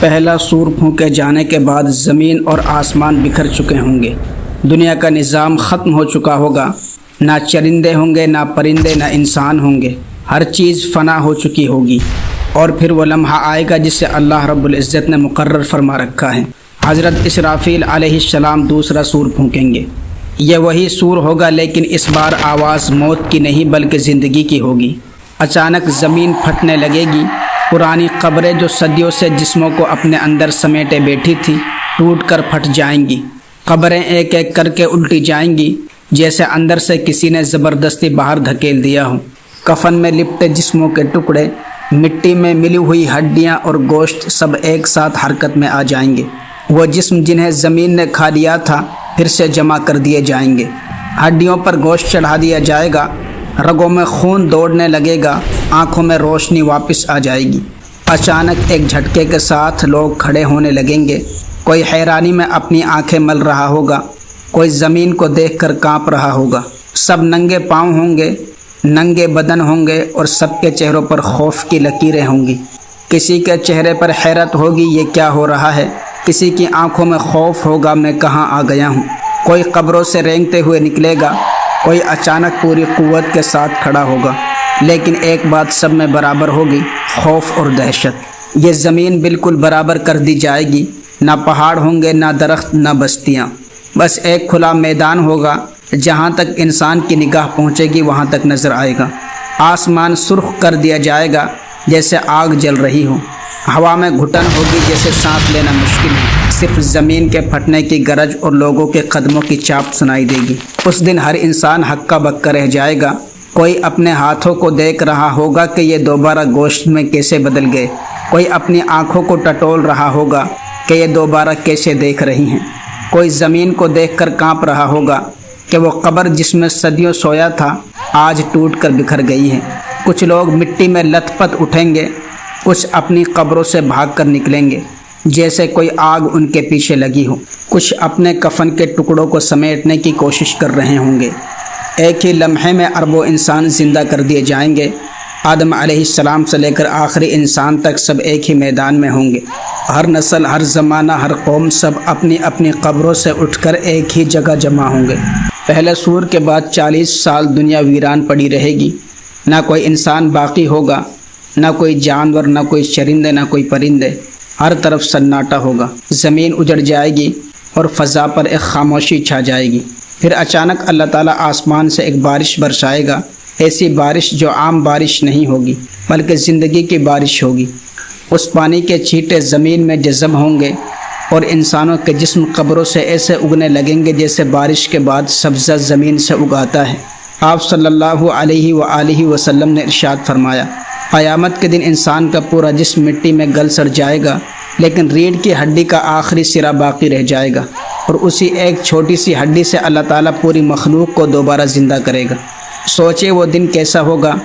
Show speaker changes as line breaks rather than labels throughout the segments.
پہلا سور پھونکے جانے کے بعد زمین اور آسمان بکھر چکے ہوں گے، دنیا کا نظام ختم ہو چکا ہوگا، نہ چرندے ہوں گے، نہ پرندے، نہ انسان ہوں گے، ہر چیز فنا ہو چکی ہوگی، اور پھر وہ لمحہ آئے گا جسے اللہ رب العزت نے مقرر فرما رکھا ہے۔ حضرت اسرافیل علیہ السلام دوسرا سور پھونکیں گے۔ یہ وہی سور ہوگا، لیکن اس بار آواز موت کی نہیں بلکہ زندگی کی ہوگی۔ اچانک زمین پھٹنے لگے گی، پرانی قبریں جو صدیوں سے جسموں کو اپنے اندر سمیٹے بیٹھی تھی ٹوٹ کر پھٹ جائیں گی، قبریں ایک ایک کر کے الٹی جائیں گی جیسے اندر سے کسی نے زبردستی باہر دھکیل دیا ہو۔ کفن میں لپٹے جسموں کے ٹکڑے، مٹی میں ملی ہوئی ہڈیاں اور گوشت سب ایک ساتھ حرکت میں آ جائیں گے۔ وہ جسم جنہیں زمین نے کھا لیا تھا پھر سے جمع کر دیے جائیں گے، ہڈیوں پر گوشت چڑھا دیا جائے گا، رگوں میں خون دوڑنے لگے گا، آنکھوں میں روشنی واپس آ جائے گی۔ اچانک ایک جھٹکے کے ساتھ لوگ کھڑے ہونے لگیں گے، کوئی حیرانی میں اپنی آنکھیں مل رہا ہوگا، کوئی زمین کو دیکھ کر کانپ رہا ہوگا۔ سب ننگے پاؤں ہوں گے، ننگے بدن ہوں گے، اور سب کے چہروں پر خوف کی لکیریں ہوں گی۔ کسی کے چہرے پر حیرت ہوگی، یہ کیا ہو رہا ہے؟ کسی کی آنکھوں میں خوف ہوگا، میں کہاں آ گیا ہوں؟ کوئی قبروں سے رینگتے ہوئے نکلے گا، کوئی اچانک پوری قوت کے ساتھ کھڑا ہوگا، لیکن ایک بات سب میں برابر ہوگی، خوف اور دہشت۔ یہ زمین بالکل برابر کر دی جائے گی، نہ پہاڑ ہوں گے، نہ درخت، نہ بستیاں، بس ایک کھلا میدان ہوگا، جہاں تک انسان کی نگاہ پہنچے گی وہاں تک نظر آئے گا۔ آسمان سرخ کر دیا جائے گا جیسے آگ جل رہی ہو، ہوا میں گھٹن ہوگی جیسے سانس لینا مشکل ہے، صرف زمین کے پھٹنے کی گرج اور لوگوں کے قدموں کی چاپ سنائی دے گی۔ اس دن ہر انسان ہکا بکا رہ جائے گا، کوئی اپنے ہاتھوں کو دیکھ رہا ہوگا کہ یہ دوبارہ گوشت میں کیسے بدل گئے، کوئی اپنی آنکھوں کو ٹٹول رہا ہوگا کہ یہ دوبارہ کیسے دیکھ رہی ہیں، کوئی زمین کو دیکھ کر کانپ رہا ہوگا کہ وہ قبر جس میں صدیوں سویا تھا آج ٹوٹ کر بکھر گئی ہے۔ کچھ لوگ مٹی میں لت پت اٹھیں گے، کچھ اپنی قبروں سے بھاگ کر نکلیں گے جیسے کوئی آگ ان کے پیچھے لگی ہو، کچھ اپنے کفن کے ٹکڑوں کو سمیٹنے کی کوشش کر رہے ہوں گے۔ ایک ہی لمحے میں اربوں انسان زندہ کر دیے جائیں گے، آدم علیہ السلام سے لے کر آخری انسان تک سب ایک ہی میدان میں ہوں گے۔ ہر نسل، ہر زمانہ، ہر قوم سب اپنی اپنی قبروں سے اٹھ کر ایک ہی جگہ جمع ہوں گے۔ پہلے سور کے بعد 40 سال دنیا ویران پڑی رہے گی، نہ کوئی انسان باقی ہوگا، نہ کوئی جانور، نہ کوئی چرندے، نہ کوئی پرندے، ہر طرف سناٹا ہوگا، زمین اجڑ جائے گی اور فضا پر ایک خاموشی چھا جائے گی۔ پھر اچانک اللہ تعالیٰ آسمان سے ایک بارش برسائے گا، ایسی بارش جو عام بارش نہیں ہوگی بلکہ زندگی کی بارش ہوگی۔ اس پانی کے چھینٹے زمین میں جذب ہوں گے اور انسانوں کے جسم قبروں سے ایسے اگنے لگیں گے جیسے بارش کے بعد سبزہ زمین سے اگاتا ہے۔ آپ صلی اللہ علیہ وآلہ وسلم نے ارشاد فرمایا، قیامت کے دن انسان کا پورا جسم مٹی میں گل سڑ جائے گا، لیکن ریڑھ کی ہڈی کا آخری سرا باقی رہ جائے گا، اور اسی ایک چھوٹی سی ہڈی سے اللہ تعالیٰ پوری مخلوق کو دوبارہ زندہ کرے گا۔ سوچے وہ دن کیسا ہوگا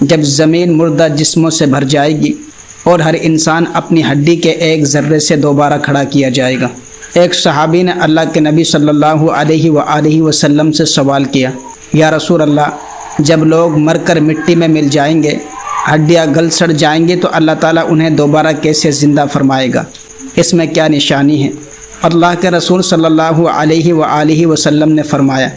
جب زمین مردہ جسموں سے بھر جائے گی اور ہر انسان اپنی ہڈی کے ایک ذرے سے دوبارہ کھڑا کیا جائے گا۔ ایک صحابی نے اللہ کے نبی صلی اللہ علیہ وآلہ وسلم سے سوال کیا، یا رسول اللہ، جب لوگ مر کر مٹی میں مل جائیں گے، ہڈیاں گل سڑ جائیں گے، تو اللہ تعالیٰ انہیں دوبارہ کیسے زندہ فرمائے گا؟ اس میں کیا نشانی ہے؟ اللہ کے رسول صلی اللہ علیہ وآلہ وسلم نے فرمایا،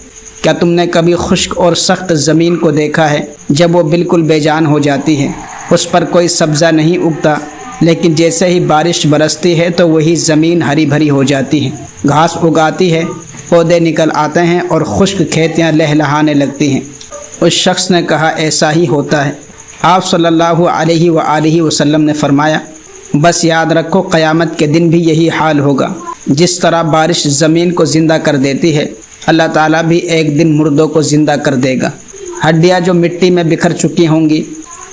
کیا تم نے کبھی خشک اور سخت زمین کو دیکھا ہے؟ جب وہ بالکل بے جان ہو جاتی ہے، اس پر کوئی سبزہ نہیں اگتا، لیکن جیسے ہی بارش برستی ہے تو وہی زمین ہری بھری ہو جاتی ہے، گھاس اگاتی ہے، پودے نکل آتے ہیں اور خشک کھیتیاں لہلہانے لگتی ہیں۔ اس شخص نے کہا، ایسا ہی ہوتا ہے۔ آپ صلی اللہ علیہ وآلہ وسلم نے فرمایا، بس یاد رکھو قیامت کے دن بھی یہی حال ہوگا۔ جس طرح بارش زمین کو زندہ کر دیتی ہے، اللہ تعالیٰ بھی ایک دن مردوں کو زندہ کر دے گا۔ ہڈیاں جو مٹی میں بکھر چکی ہوں گی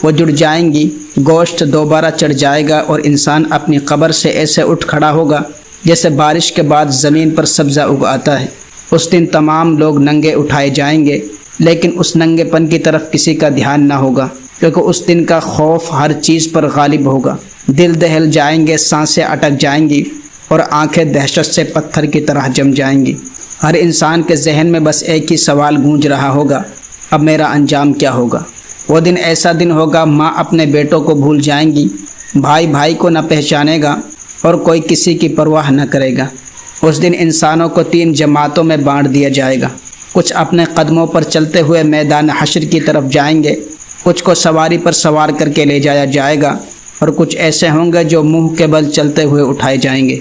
وہ جڑ جائیں گی، گوشت دوبارہ چڑھ جائے گا، اور انسان اپنی قبر سے ایسے اٹھ کھڑا ہوگا جیسے بارش کے بعد زمین پر سبزہ اگاتا ہے۔ اس دن تمام لوگ ننگے اٹھائے جائیں گے، لیکن اس ننگے پن کی طرف کسی کا دھیان نہ ہوگا، کیونکہ اس دن کا خوف ہر چیز پر غالب ہوگا۔ دل دہل جائیں گے، سانسیں اٹک جائیں گی، اور آنکھیں دہشت سے پتھر کی طرح جم جائیں گی۔ ہر انسان کے ذہن میں بس ایک ہی سوال گونج رہا ہوگا، اب میرا انجام کیا ہوگا؟ وہ دن ایسا دن ہوگا، ماں اپنے بیٹوں کو بھول جائیں گی، بھائی بھائی کو نہ پہچانے گا، اور کوئی کسی کی پرواہ نہ کرے گا۔ اس دن انسانوں کو 3 جماعتوں میں بانٹ دیا جائے گا۔ کچھ اپنے قدموں پر چلتے ہوئے میدان حشر کی طرف جائیں گے، کچھ کو سواری پر سوار کر کے لے جایا جائے گا، اور کچھ ایسے ہوں گے جو منہ کے بل چلتے ہوئے اٹھائے جائیں گے۔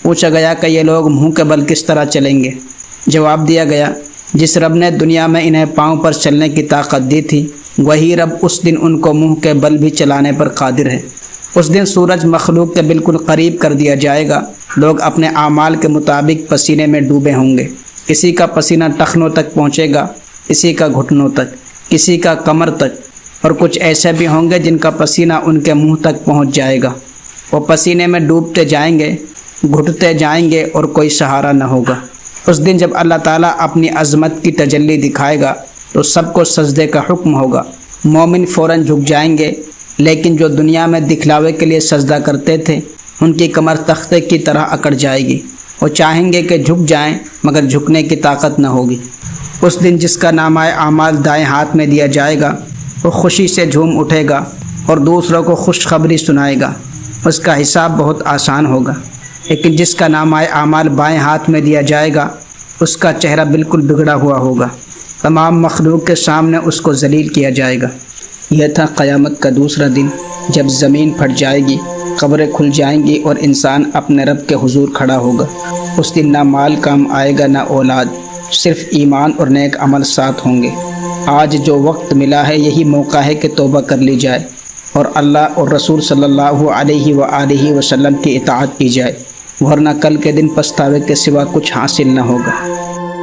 پوچھا گیا کہ یہ لوگ منہ کے بل کس طرح چلیں گے؟ جواب دیا گیا، جس رب نے دنیا میں انہیں پاؤں پر چلنے کی طاقت دی تھی، وہی رب اس دن ان کو منہ کے بل بھی چلانے پر قادر ہے۔ اس دن سورج مخلوق کے بالکل قریب کر دیا جائے گا۔ لوگ اپنے اعمال کے مطابق پسینے میں ڈوبے ہوں گے۔ کسی کا پسینہ ٹخنوں تک پہنچے گا، کسی کا گھٹنوں تک، کسی کا کمر تک، اور کچھ ایسے بھی ہوں گے جن کا پسینہ ان کے منہ تک پہنچ جائے گا۔ وہ پسینے میں ڈوبتے جائیں گے، گھٹتے جائیں گے، اور کوئی سہارا نہ ہوگا۔ اس دن جب اللہ تعالیٰ اپنی عظمت کی تجلی دکھائے گا تو سب کو سجدے کا حکم ہوگا۔ مومن فوراً جھک جائیں گے، لیکن جو دنیا میں دکھلاوے کے لیے سجدہ کرتے تھے ان کی کمر تختے کی طرح اکڑ جائے گی۔ وہ چاہیں گے کہ جھک جائیں، مگر جھکنے کی طاقت نہ ہوگی۔ اس دن جس کا نامہ اعمال دائیں ہاتھ میں دیا جائے گا وہ خوشی سے جھوم اٹھے گا اور دوسروں کو خوشخبری سنائے گا۔ اس کا حساب بہت آسان ہوگا۔ لیکن جس کا نامہ اعمال بائیں ہاتھ میں دیا جائے گا اس کا چہرہ بالکل بگڑا ہوا ہوگا۔ تمام مخلوق کے سامنے اس کو ذلیل کیا جائے گا۔ یہ تھا قیامت کا دوسرا دن، جب زمین پھٹ جائے گی، قبریں کھل جائیں گی اور انسان اپنے رب کے حضور کھڑا ہوگا۔ اس دن نہ مال کام آئے گا نہ اولاد، صرف ایمان اور نیک عمل ساتھ ہوں گے۔ آج جو وقت ملا ہے یہی موقع ہے کہ توبہ کر لی جائے اور اللہ اور رسول صلی اللہ علیہ وآلہ وسلم کی اطاعت کی جائے، ورنہ کل کے دن پچھتاوے کے سوا کچھ حاصل نہ ہوگا۔